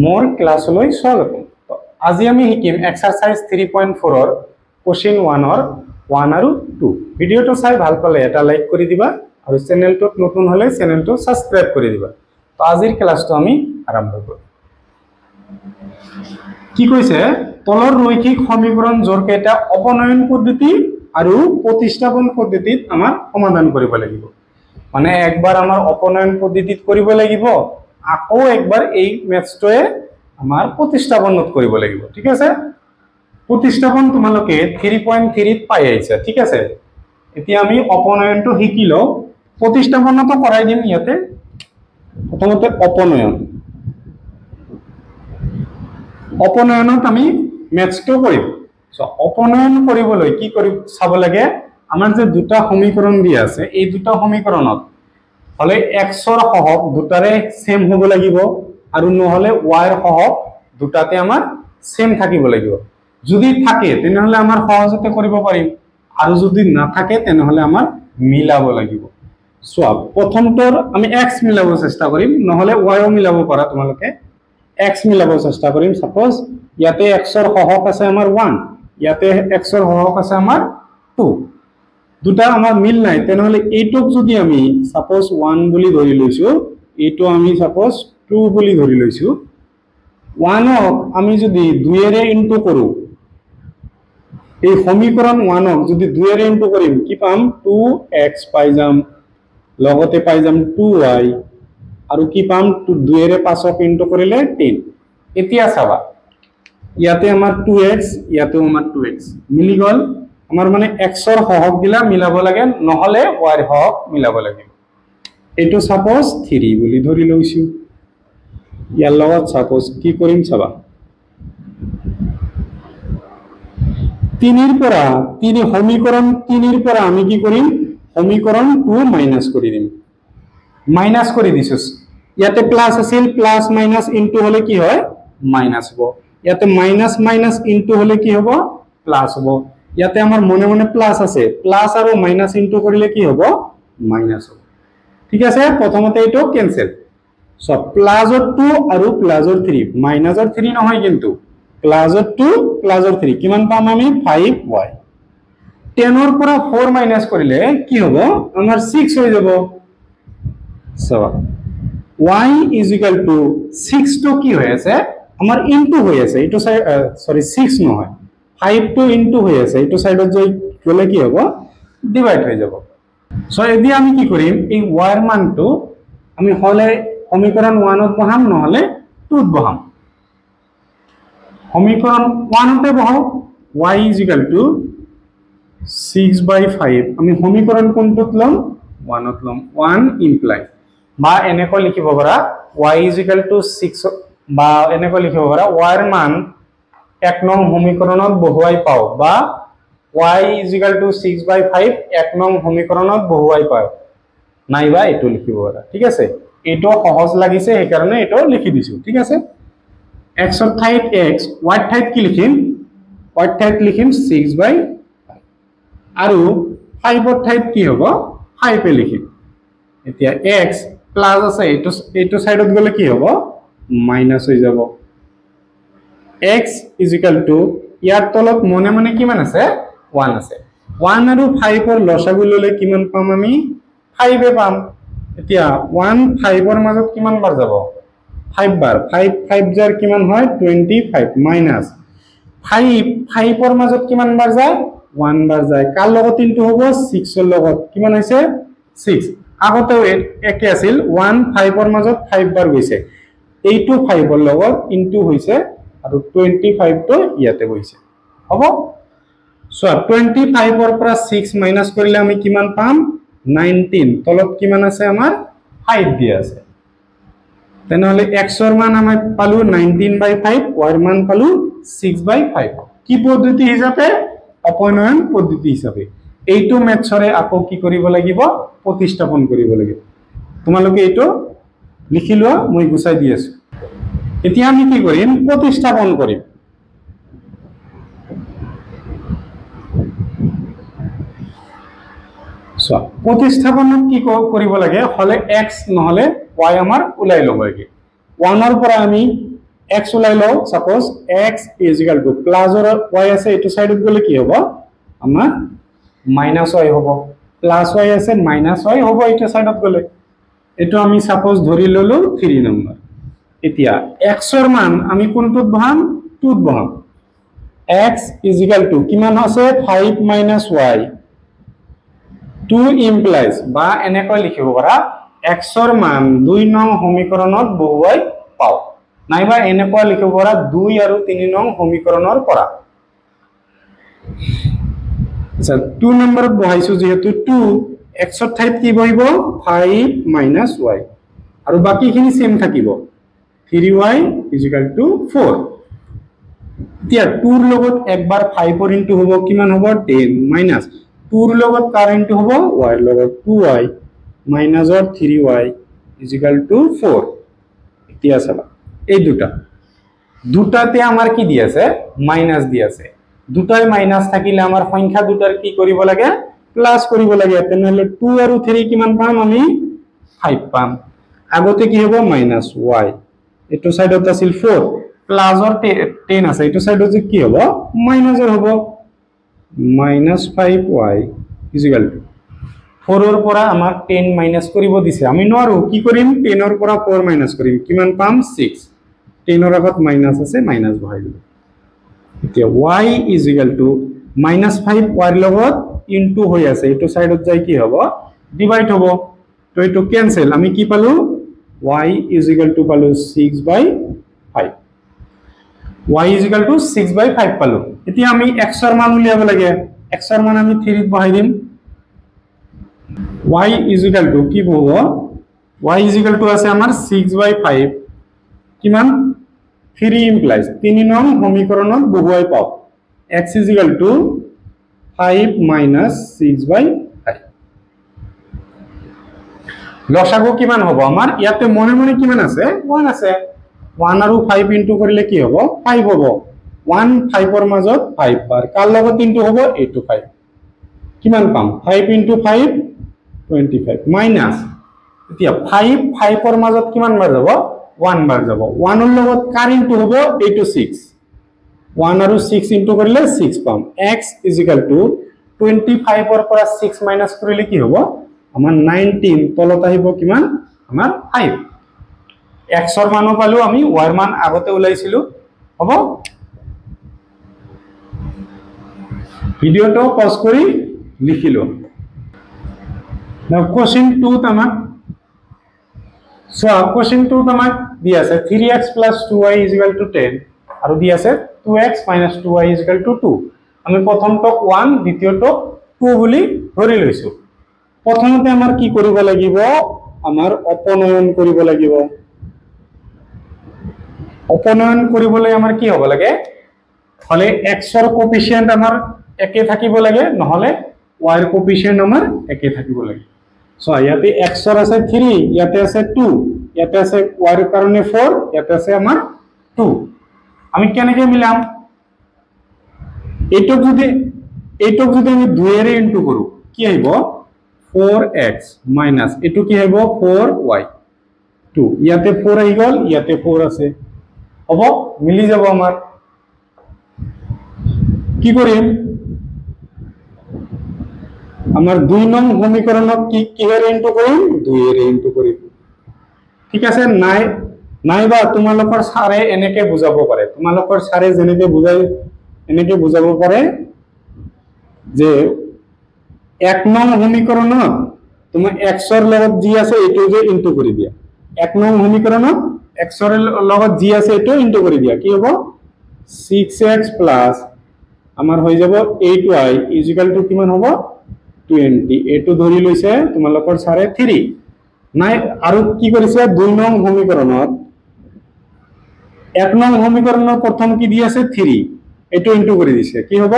मोर क्लासলৈ स्वागतम। तो আজি আমি শিকিম এক্সাৰসাইজ 3.4 ৰ কোশ্চেন 1 ৰ 1 আৰু 2। ভিডিওটো চাই ভাল পালে এটা লাইক কৰি দিবা আৰু চেনেলটোত নতুন হলে চেনেলটো সাবস্ক্ৰাইব কৰি দিবা। তো আজিৰ ক্লাসটো আমি আৰম্ভ কৰিম। কি কৈছে তলৰ ৰৈখিক সমীকৰণ জোৰকেইটা অপনয়ন পদ্ধতি আৰু প্ৰতিস্থাপন পদ্ধতিত আমাৰ সমাধান কৰিব লাগিব। মানে একবাৰ আমাৰ অপনয়ন পদ্ধতিত কৰিব লাগিব, আকৌ একবাৰ এই মেথছটোৱে আমাৰ প্ৰতিস্থাপনত কৰিব লাগিব। ঠিক আছে, প্ৰতিস্থাপন তোমালোকে 3.3 ত পাই আহিছা। ঠিক আছে, এতিয়া আমি অপনয়নটো শিকিলো, প্ৰতিস্থাপনটো কৰাই দিম। ইয়াতে প্ৰথমতে অপনয়নত আমি মেথছটো কৰিম। সো অপনয়ন কৰিবলৈ কি কৰি চাব লাগে, আমাৰ যে দুটা সমীকৰণ দিয়া আছে, এই দুটা সমীকৰণত হলে x ৰ সহগ দুটাৰে সেম হ'ব লাগিব আৰু নহলে y ৰ সহগ দুটাতে আমাৰ সেম থাকিব লাগিব। যদি থাকে তেনেহলে আমাৰ সহজতে কৰিব পাৰিম, আৰু যদি না থাকে তেনেহলে আমাৰ মিলাব লাগিব। সো প্ৰথমটোৰ আমি x মিলাব চেষ্টা কৰিম, নহলে y ও মিলাব পাৰা তোমালোকে। x মিলাব চেষ্টা কৰিম। সাপোজ ইয়াতে x ৰ সহগ আছে আমাৰ 1, ইয়াতে x ৰ সহগ আছে আমাৰ 2। দুটা আমাৰ মিল নাই, তেনেহলে এইটোক যদি আমি সাপোজ 1 বুলি ধৰি লৈছো, এইটো আমি সাপোজ 2 বুলি ধৰি লৈছো। 1 ক আমি যদি 2 এৰে ইনটু কৰো, এই সমীকৰণ 1 ক যদি 2 এৰে ইনটু কৰিম কি পাম, 2x পাই যাম, লগতে পাই যাম 2y, আৰু কি পাম 2 এৰে 5 ক ইনটু কৰিলে 10। এতিয়া চাবা ইয়াতে আমাৰ 2x, ইয়াতেও আমাৰ 2x মিলি গল। আমাৰ মানে x ৰ সহগ গিলা মিলাব লাগে, নহলে y ৰ সহগ মিলাব লাগে। এইটো সাপোজ 3 বুলি ধৰি লৈছো। ইয়াৰ লগত সাপোজ কি কৰিম চাবা, 3 ৰ পৰা সমীকৰণ 3 ৰ পৰা আমি কি কৰিম, সমীকৰণ 2 মাইনাস কৰি দিম। মাইনাস কৰি দিছো, ইয়াতে প্লাস আছিল, প্লাস মাইনাস ইনটু হলে কি হয় মাইনাস হ'ব। ইয়াতে মাইনাস মাইনাস ইনটু হলে কি হ'ব প্লাস হ'ব। ইয়াতে আমাৰ মনে মনে প্লাস আছে, প্লাস আৰু মাইনাস ইনটু কৰিলে কি হ'ব মাইনাস হ'ব। ঠিক আছে, প্ৰথমতে এইটো ক্যান্সেল। সব প্লাসৰ 2 আৰু প্লাসৰ 3, মাইনাসৰ 3 নহয় কিন্তু প্লাসৰ 2 প্লাসৰ 3 কিমান পাম আমি 5y। 10 ৰ পৰা 4 মাইনাস কৰিলে কি হ'ব আমাৰ 6 হৈ যাব। So y is equal to 6 to কি হৈ আছে আমাৰ ইনটু হৈ আছে, এইটো সরি 6 নহয় 5 to ইনটু হৈ আছে, এইটো সাইডত যে গলে কি হ'ব ডিভাইড হৈ যাব। সো এতিয়া আমি কি কৰিম, এই y ৰ মানটো আমি হলে সমীকৰণ 1 ত বহাম, নহলে 2 ত বহাম। সমীকৰণ 1 তে বহাও, y is equal to 6/5 আমি সমীকৰণ কোনটোত লম 1 ত লম। 1 ইমপ্লাই বা এনেকৈ লিখিব পাৰা y is equal to 6, বা এনেকৈ লিখিব পাৰা y ৰ মান 1 নং সমীকৰণত বহুৱাই পাও, বা y is equal to 6/5 1 নং সমীকৰণত বহুৱাই পাও, নাইবা এটো লিখিব পাৰা। ঠিক আছে, এটো সহজ লাগিছে সেইকাৰণে এটো লিখি দিছো। ঠিক আছে, x ৰ ঠাইত x, y ৰ ঠাইত কি লিখিম, y ৰ ঠাইত লিখিম 6/5 আৰু 5 ৰ ঠাইত কি হ'ব 5 এ লিখিম। এতিয়া x প্লাস আছে, এইটো সাইডত গলে কি হ'ব মাইনাস হৈ যাব। x is equal to ইয়াৰ তলত মনে মনে কিমান আছে 1 আছে। 1 আৰু 5 ৰ লসাগু ললে কিমান পাম আমি 5 এ পাম। এতিয়া 1 5 ৰ মাজত কিমান বাৰ যাব 5 বাৰ, 5 যাৰ কিমান হয় 25 মাইনাস 5 ৰ মাজত কিমান বাৰ যায় 1 বাৰ যায়। কাৰ লগত ইনটু হ'ব 6 ৰ লগত, কিমান হৈছে 6। আগতেও একে আছিল, 1 5 ৰ মাজত 5 বাৰ গৈছে, এইটো 5 ৰ লগত ইনটু হৈছে আৰু 25 টো ইয়াতে গৈছে। হ'ব, সো 25 ৰ পৰা 6 মাইনাস কৰিলে আমি কিমান পাম 19, তলত কিমান আছে আমাৰ 5 দিয়া আছে। তেনেহলে x ৰ মান আমি পালো 19/5, y ৰ মান পালো 6/5। কি পদ্ধতি হিচাপে, অপনয়ন পদ্ধতি হিচাপে। এইটো মেথছৰে আকৌ কি কৰিব লাগিব প্ৰতিস্থাপন কৰিব লাগিব। তোমালোকে এইটো লিখি লোৱা, মই গুছাই দি আছো। এতিয়া আমি কি কৰিম প্ৰতিস্থাপন কৰিম। সো প্ৰতিস্থাপনত কি কৰিব লাগে, হলে x নহলে y আমাৰ উলাই লব লাগে। 1 ৰ পৰা আমি x ওলাই লও suppose x is equal to plus or y আছে এটো সাইডত গলে কি হ'ব আমাৰ মাইনাস y হ'ব প্লাস y আছে মাইনাস y হ'ব এটো সাইডত গলে এটো আমি সাপোজ ধৰি ললো 3 নম্বৰ এতিয়া x ৰ মান আমি কোনটোত বহাম 2ত বহাম x is equal to কিমান আছে 5 minus y 2 implies বা এনেকৈ লিখিব পাৰা x ৰ মান 2 নং সমীকৰণত বহুৱাই পাও নাইবা এনেকৈ লিখিব পাৰা 2 আৰু 3 নং সমীকৰণৰ পৰা আচ্ছা 2 নম্বৰত বহাইছো যেহেতু 2 x ৰ ঠাইত কি বহিব 5 minus y আৰু বাকিখিনি সেম থাকিব 3y is equal to 4 এতিয়া 2 ৰ লগত একবাৰ 5 ৰ ইনটু হ'ব কিমান হ'ব 10 মাইনাস 2 ৰ লগত কাৰেন্ট হ'ব y ৰ লগত 2y minus or 3y is equal to 4 এতিয়া চাবা এই দুটাতে আমাৰ কি দি আছে মাইনাস দি আছে দুটাই মাইনাস থাকিলে আমাৰ সংখ্যা দুটাৰ কি কৰিব লাগে প্লাস কৰিব লাগে তেনেহলে 2 আৰু 3 কিমান পাম আমি 5 পাম আগতে কি হ'ব মাইনাস y এটো সাইডত আছিল 4 প্লাস অর 10 আছে এটো সাইডত কি হ'ব মাইনাসৰ হ'ব minus 5y is equal to 4 ৰ পৰা আমাক 10 মাইনাস কৰিব দিছে আমি নোৱাৰো কি কৰিম 10 ৰ পৰা 4 মাইনাস কৰিম কিমান পাম 6 10 ৰ আগত মাইনাস আছে মাইনাস বহাই দিলো এতিয়া y is equal to minus 5 y ৰ লগত ইনটু হৈ আছে এটো সাইডত যাই কি হ'ব ডিভাইড হ'ব তো এটো ক্যান্সেল আমি কি পালো y is equal to পালো 6/5 y is equal to 6/5 পালো এতিয়া আমি x ৰ মান উলিয়াব লাগে x ৰ মান আমি 3 ত বহাই দিম y is equal to কি হ'ব y is equal to আছে আমাৰ 6/5 কিমান 3 implies 3 নং সমীকৰণত বহুৱাই পাও x is equal to 5 minus 6/5 লসাগু কিমান হ'ব আমাৰ ইয়াতে মনে মনে কিমান আছে 1 আছে 1 আৰু 5 ইনটু কৰিলে কি হ'ব 5 হ'ব 1 5 ৰ মাজত 5 বাৰ কাল লগত ইনটু হ'ব 8 to 5 কিমান পাম 5 into 5 25 মাইনাস এতিয়া 5 5 ৰ মাজত কিমান বাৰ যাব 1 বাৰ যাব 1 ৰ লগত কাৰ ইনটু হ'ব 8 to 6 1 আৰু 6 ইনটু কৰিলে 6 পাম x is equal to 25 ৰ পৰা 6 মাইনাস কৰিলে কি হ'ব আমাৰ 19 তলত আহিব কিমান আমাৰ 5 x ৰ মানো পালো আমি y ৰ মান আগতে উলাইছিলো হ'ব ভিডিওটো পজ কৰি লিখিলো নাও কোশ্চেন 2 তামাক সো কোশ্চেন 2 তামাক দি আছে 3x + 2y = 10 আৰু দি আছে 2x - 2y = 2 আমি প্ৰথমটো 1 দ্বিতীয়টো 2 বুলি ধৰি লৈছো প্ৰথমতে আমাৰ কি কৰিব লাগিব আমাৰ অপনয়ন কৰিব লাগিব অপনয়ন কৰিবলৈ আমাৰ কি হ'ব লাগে হলে x ৰ কোএফিচিয়েন্ট আমাৰ একে থাকিব লাগে নহলে y ৰ কোএফিচিয়েন্ট আমাৰ একে থাকিব লাগে সো ইয়াতে x ৰ আছে 3 ইয়াতে আছে 2 ইয়াতে আছে y ৰ কাৰণে 4 ইয়াতে আছে আমাৰ 2 আমি কেনেকৈ মিলাম এইটো যদি আমি 2 এৰে ইনটু কৰো কি আহিব 4x মাইনাস এটো কি আহিব 4y 2 ইয়াতে 4 আহি গল ইয়াতে 4 আছে হ'ব মিলি যাব আমাৰ কি কৰিম আমাৰ 2 নং সমীকৰণক কি কিহেৰে ইনটু কৰিম 2 এৰে ইনটু কৰিম ঠিক আছে নাইবা তোমালোকৰ সাৰে এনেকে বুজাব পাৰে তোমালোকৰ সাৰে যেনেকে বুজাই এনেকে বুজাব পাৰে যে 1 নং সমীকৰণত তুমি x ৰ লগত জি আছে এটো যে ইনটু কৰি দিয়া 1 নং সমীকৰণত x ৰ লগত জি আছে এটো ইনটু কৰি দিয়া কি হ'ব 6x প্লাস আমাৰ হৈ যাব 8y = কিমান হ'ব 20 এটো ধৰি লৈছে তোমালোকৰ সাৰে 3 নাই আৰু কি কৰিছে 2 নং সমীকৰণত 1 নং সমীকৰণৰ প্ৰথম কি দি আছে 3 এটো ইনটু কৰি দিছে কি হ'ব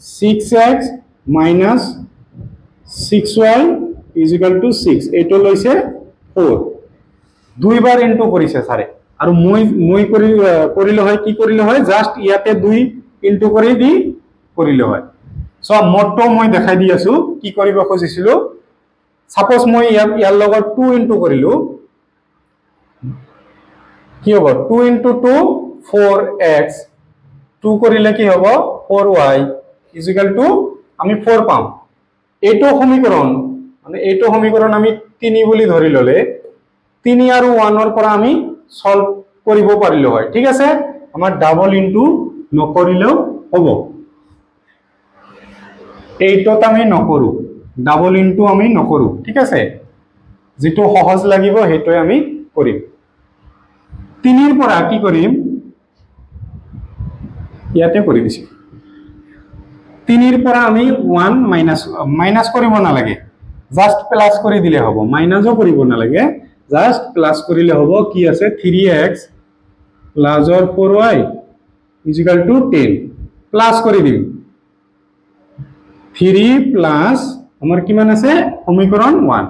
6x minus 6y = 6 এটো লৈছে 4 দুইবাৰ ইনটু কৰিছে সাৰে আৰু মই কৰিলে হয় কি কৰিলে হয় জাস্ট ইয়াতে 2 ইনটু কৰি দি কৰিলে হয় সো মোটটো মই দেখাই দি আছো কি কৰিব খুজিছিলো সাপোজ মই ইয়াৰ লগত 2 ইনটু কৰিলো কি হ'ব 2 * 2 4x 2 কৰিলে কি হ'ব 4y = আমি 4 পাম এইটো সমীকৰণ মানে এইটো সমীকৰণ আমি 3 বুলি ধৰি ললে 3 আৰু 1 ৰ পৰা আমি সলভ কৰিব পাৰিলো হয় ঠিক আছে আমাৰ ডাবল ইনটু নকৰিলেও হ'ব এইটোত আমি নকৰো ডাবল ইনটু আমি নকৰো ঠিক আছে যেটো সহজ লাগিব হেটোই আমি কৰিম 3 ৰ পৰা কি কৰিম ইয়াতে কৰি দিছি 3 ৰ পৰা আমি 1 মাইনাস কৰিব নালাগে জাস্ট প্লাস কৰি দিলে হ'ব মাইনাসও কৰিব নালাগে জাস্ট প্লাস কৰিলে হ'ব কি আছে 3x plus or 4y = 10 plus কৰি দিম 3 প্লাস আমাৰ কিমান আছে সমীকৰণ 1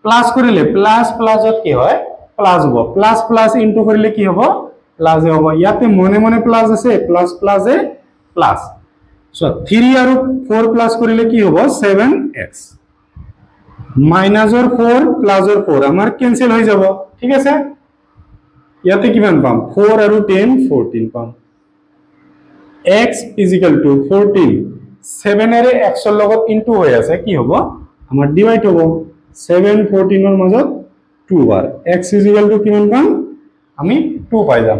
প্লাস কৰিলে প্লাস প্লাসত কি হয় প্লাস হ'ব প্লাস প্লাস ইনটু কৰিলে কি হ'ব প্লাস হ'ব ইয়াতে মনে মনে প্লাস আছে প্লাস প্লাসে প্লাস সো 3 আৰু 4 প্লাস কৰিলে কি হ'ব 7x মাইনাসৰ 4 প্লাসৰ 4 আমাৰ ক্যান্সেল হৈ যাব ঠিক আছে ইয়াতে কিমান পাম 4 আৰু 10 14 পাম x = 14 7 এৰে x ৰ লগত ইনটু হৈ আছে কি হ'ব আমাৰ ডিভাইড হ'ব 7 14 ৰ মাজত 2 বাৰ x = কিমান পাম আমি 2 পাই যাম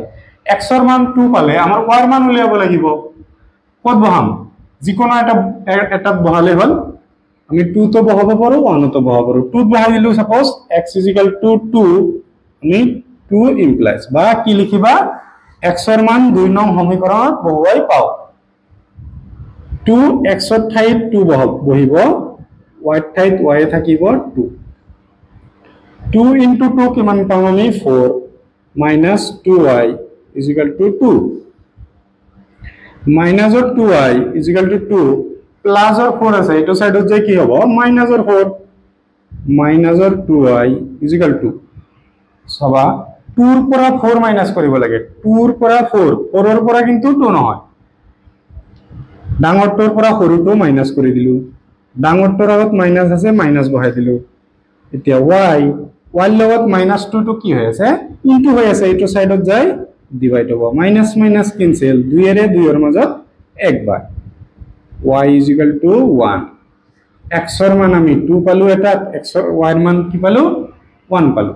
x ৰ মান 2 পালে আমাৰ y ৰ মান উলিয়াব লাগিব কত বহাম যিকোনো এটা বহালে হল আমি 2 তো বহাব পাৰো 1 তো বহাব পাৰো 2 বহাই দিলো সাপোজ x = 2 আমি 2 ইমপ্লাইজ বা কি লিখিবা x ৰ মান 2 নং সমীকৰণত বহুৱাই পাও 2x ৰ ঠাইত 2 বহিব y ঠাইত y থাকিব 2 2 * 2 কিমান পাম আমি 4 minus 2y = 2 minus of 2y = 2 plus or 4 আছে এটো সাইডত যাই কি হ'ব minus or 4 minus or 2y = 2 সবা 2 ৰ পৰা 4 মাইনাস কৰিব লাগে 2 ৰ পৰা 4 4 ৰ পৰা কিন্তু 2 নহয় ডাঙৰটোৰ পৰা সৰুটো মাইনাস কৰি দিলু ডাঙৰটোৰ আগত মাইনাস আছে মাইনাস বহাই দিলু এতিয়া y y লগত -2 টো কি হৈ আছে ইনটু হৈ আছে এটো সাইডত যাই ডিভাইড হ'ব মাইনাস মাইনাস ক্যান্সেল 2 এৰে 2 ৰ মাজত একবাৰ y = 1 x ৰ মান আমি 2 পালো এটা x ৰ y ৰ মান কি পালো 1 পালো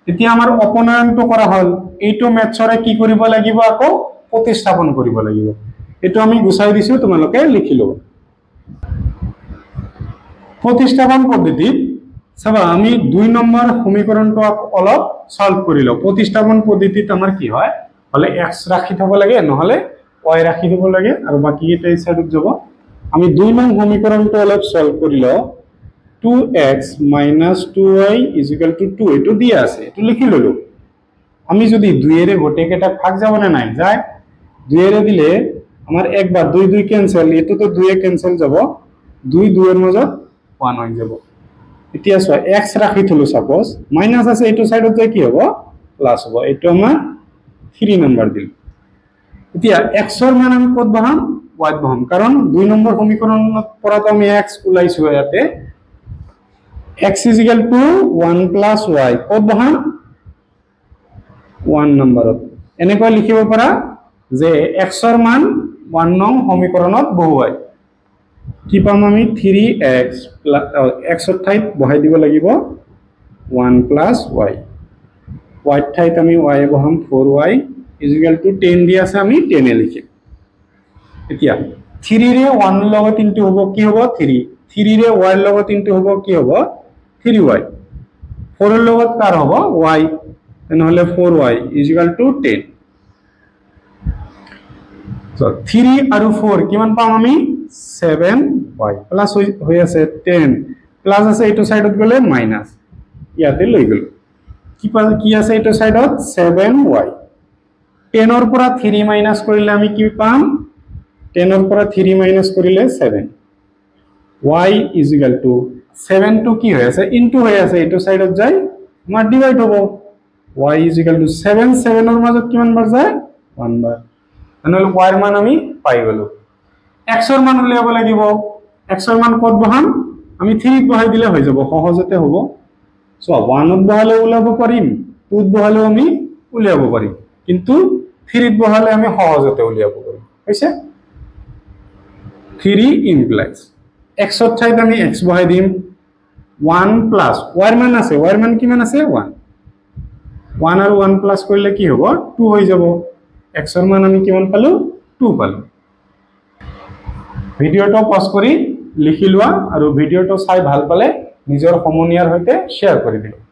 এতিয়া আমাৰ অপনয়নটো কৰা হল এইটো মেথছৰে কি কৰিব লাগিব আকৌ প্ৰতিস্থাপন কৰিব লাগিব এটো আমি গুছাই দিছো তোমালোকে লিখি লও প্ৰতিস্থাপন পদ্ধতিত সবা আমি 2 নম্বৰ সমীকৰণটো অলপ সলভ কৰিলো প্ৰতিস্থাপন পদ্ধতিত আমাৰ কি হয় হলে x ৰাখি থব লাগে নহলে y ৰাখি দিব লাগে আৰু বাকি এটা সাইডত যাব আমি 2 নং সমীকৰণটো অলপ সলভ কৰিলো 2x - 2y = 2 এটো দিয়া আছে এটো লিখি ললো আমি যদি 2 এৰে গোটে কেটা ভাগ যাব না নাই যায় 2 এৰে দিলে আমার একবার 2 2 ক্যান্সেল এটো তো 2 এ ক্যান্সেল যাব 2 2 এর মাজত 1 হৈ যাব এতিয়া সো x রাখি থলো সাপোজ মাইনাস আছে এটো সাইডত যাই কি হ'ব প্লাস হ'ব এটো আমাৰ 3 নাম্বাৰ দিল এতিয়া x ৰ মান আমি কত বহাম y ত বহাম কাৰণ 2 নম্বৰ সমীকৰণত পৰা তো আমি x উলাইছো ইয়াতে x = 1 + y কত বহাম 1 নম্বৰত এনেকৈ লিখিব পাৰা যে x ৰ মান 1 নং সমীকৰণত বহুৱাই কি পাম আমি 3x x ৰ ঠাইত বহাই দিব লাগিব 1 + y y ৰ ঠাইত আমি y বহাম 4y = 10 দি আছে আমি 10 এ লিখিম এতিয়া 3 ৰে 1 লগত ইনটু হ'ব কি হ'ব 3 3 ৰে y লগত ইনটু হ'ব কি হ'ব 3y 4 ৰ লগত কাৰ হ'ব y নহলে 4y = 10 so 3 আৰু 4 কিমান পাম আমি 7y প্লাস হৈ আছে 10 প্লাস আছে এটো সাইডত গলে মাইনাস ইয়াতে লৈ গল কি আছে এটো সাইডত 7y 10 ৰ পৰা 3 মাইনাস কৰিলে আমি কি পাম 10 ৰ পৰা 3 মাইনাস কৰিলে 7 y = 7 টো কি হৈ আছে ইনটু হৈ আছে এটো সাইডত যাই আমাৰ ডিভাইড হ'ব y = 7 7 ৰ মাজত কিমান বাৰ যায় 1 বাৰ নহলে y ৰ মান আমি পাই গলো x ৰ মান উলিয়াব লাগিব x ৰ মান কত বহাম আমি 3 ত বহাই দিলে হৈ যাব সহজতে হ'ব সো 1 ত বহালে উলাব পাৰিম 2 ত বহালে আমি উলিয়াব পাৰিম কিন্তু 3 ত বহালে আমি সহজতে উলিয়াব পাৰিম হৈছে 3 ইমপ্লাইজ x ৰ ঠাইত আমি x বহাই দিম 1 প্লাস y ৰ মান আছে y ৰ মান কিমান আছে 1 1 আৰু 1 প্লাস কৰিলে কি হ'ব 2 হৈ যাব x ৰ মান আমি কিমান পালো 2 পালো ভিডিওটো পজ কৰি লিখি লোৱা আৰু ভিডিওটো চাই ভাল পালে নিজৰ সমনীয়াৰ সৈতে শেয়াৰ কৰি দিবা